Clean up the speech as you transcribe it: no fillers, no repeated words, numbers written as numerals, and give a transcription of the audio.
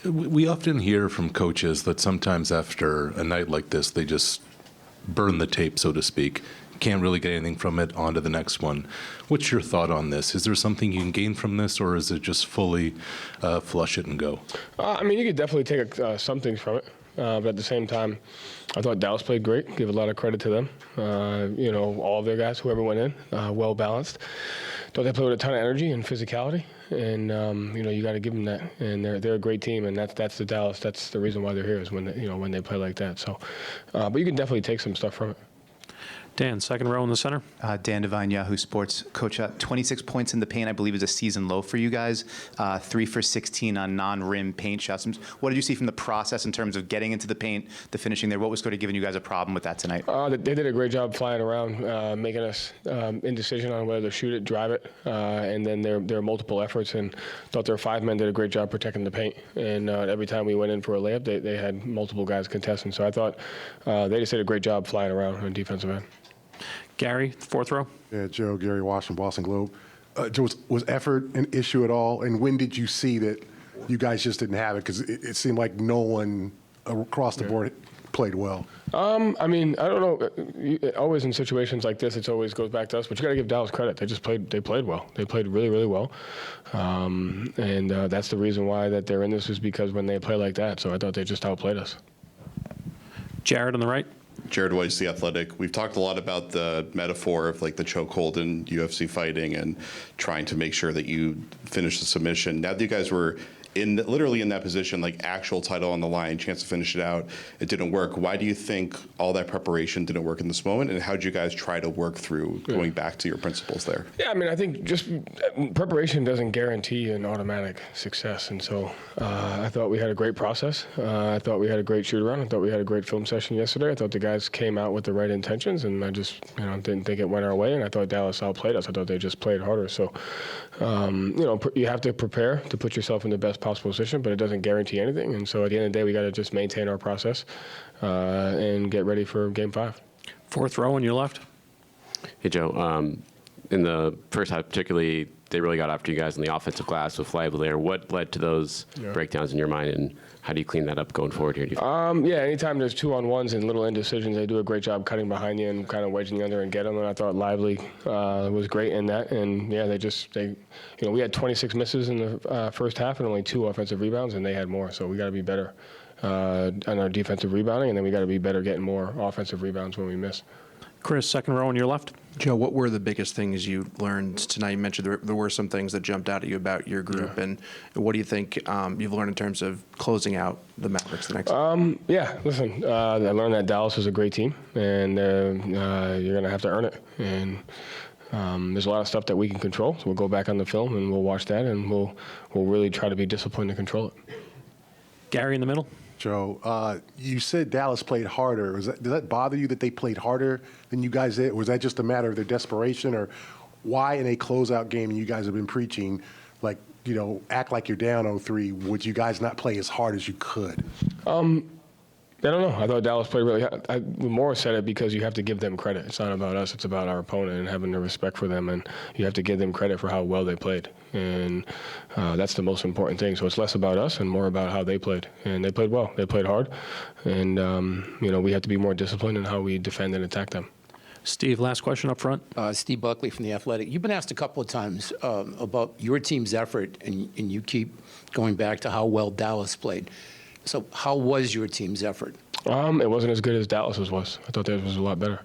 We often hear from coaches that sometimes after a night like this, they just burn the tape, so to speak. Can't really get anything from it, on to the next one. What's your thought on this? Is there something you can gain from this, or is it just fully flush it and go? I mean, you could definitely take some things from it. But at the same time, I thought Dallas played great. Give a lot of credit to them. All of their guys, whoever went in, well balanced. Thought they played with a ton of energy and physicality, and you got to give them that. And they're a great team, and that's the Dallas. That's the reason why they're here is when they play like that. So, but you can definitely take some stuff from it. Dan, second row in the center. Dan Devine, Yahoo Sports. Coach, 26 points in the paint, I believe, is a season low for you guys. 3 for 16 on non-rim paint shots. What did you see from the process in terms of getting into the paint, the finishing there? What was sort of giving you guys a problem with that tonight? They did a great job flying around, making us indecision on whether to shoot it, drive it, and then there are multiple efforts. And thought their 5 men did a great job protecting the paint. And every time we went in for a layup, they had multiple guys contesting. So I thought they just did a great job flying around on defensive end. Gary, fourth row. Yeah, Joe, Gary Washington, Boston Globe. Joe, was effort an issue at all? And when did you see that you guys just didn't have it? Because it seemed like no one across the board played well. I mean, I don't know. Always in situations like this, it always goes back to us. But you got to give Dallas credit. They played well. They played really, really well. And that's the reason why that they're in this is because when they play like that. So I thought they just outplayed us. Jared on the right. Jared Weiss, The Athletic. We've talked a lot about the metaphor of like the chokehold in UFC fighting and trying to make sure that you finish the submission. Now that you guys were literally in that position, like actual title on the line, chance to finish it out, it didn't work. Why do you think all that preparation didn't work in this moment? And how did you guys try to work through going back to your principles there? Yeah, I mean, I think just preparation doesn't guarantee an automatic success. And so I thought we had a great process. I thought we had a great shoot around. I thought we had a great film session yesterday. I thought the guys came out with the right intentions, and I just didn't think it went our way. And I thought Dallas outplayed us. I thought they just played harder. So, you have to prepare to put yourself in the best possible position, but it doesn't guarantee anything. And so at the end of the day, we got to just maintain our process and get ready for Game 5. Fourth row on your left. Hey, Joe. In the first half, particularly, they really got after you guys in the offensive glass with Flyable there. What led to those breakdowns in your mind, and how do you clean that up going forward here? Anytime there's 2-on-1s and little indecisions, they do a great job cutting behind you and kind of wedging you under and get them. And I thought Lively was great in that. And we had 26 misses in the first half and only 2 offensive rebounds, and they had more. So we got to be better on our defensive rebounding, and then we got to be better getting more offensive rebounds when we miss. Chris, second row on your left. Joe, what were the biggest things you learned tonight? You mentioned there were some things that jumped out at you about your group, and what do you think you've learned in terms of closing out the Mavericks the next time? Listen, I learned that Dallas is a great team, and you're going to have to earn it. And there's a lot of stuff that we can control, so we'll go back on the film and we'll watch that, and we'll really try to be disciplined to control it. Gary in the middle. Joe, you said Dallas played harder. Does that bother you that they played harder than you guys did? Or was that just a matter of their desperation? Or why in a closeout game, and you guys have been preaching, act like you're down 0-3, would you guys not play as hard as you could? I don't know. I thought Dallas played really hard. I more said it because you have to give them credit. It's not about us. It's about our opponent and having the respect for them. And you have to give them credit for how well they played. And that's the most important thing. So it's less about us and more about how they played. And they played well. They played hard. And, we have to be more disciplined in how we defend and attack them. Steve, last question up front. Steve Buckley from The Athletic. You've been asked a couple of times about your team's effort, and you keep going back to how well Dallas played. So how was your team's effort? It wasn't as good as Dallas's was. I thought theirs was a lot better.